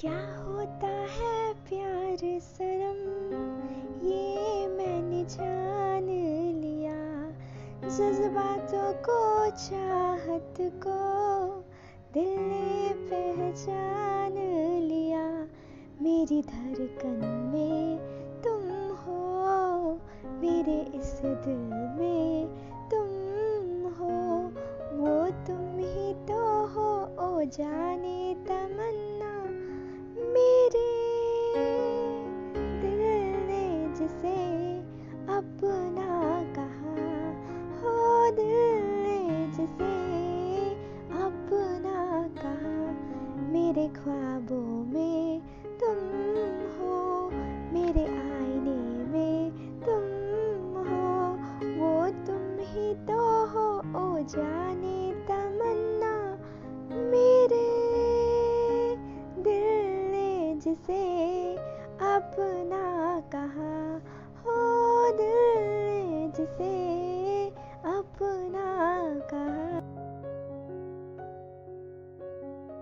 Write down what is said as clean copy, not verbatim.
क्या होता है प्यार सनम, ये मैंने जान लिया। जज्बातों को, चाहत को दिल ने पहचान लिया। मेरी धड़कन में तुम हो, मेरे इस दिल में तुम हो। वो तुम ही तो हो, ओ जाने तमन्ना। मेरे दिल ने जिसे अपना कहा, हो दिल ने जिसे अपना कहा। मेरे ख्वाबों में तुम हो, मेरे आईने में तुम हो। वो तुम ही तो हो, ओ जाने तमन्ना। मेरे दिल ने जिसे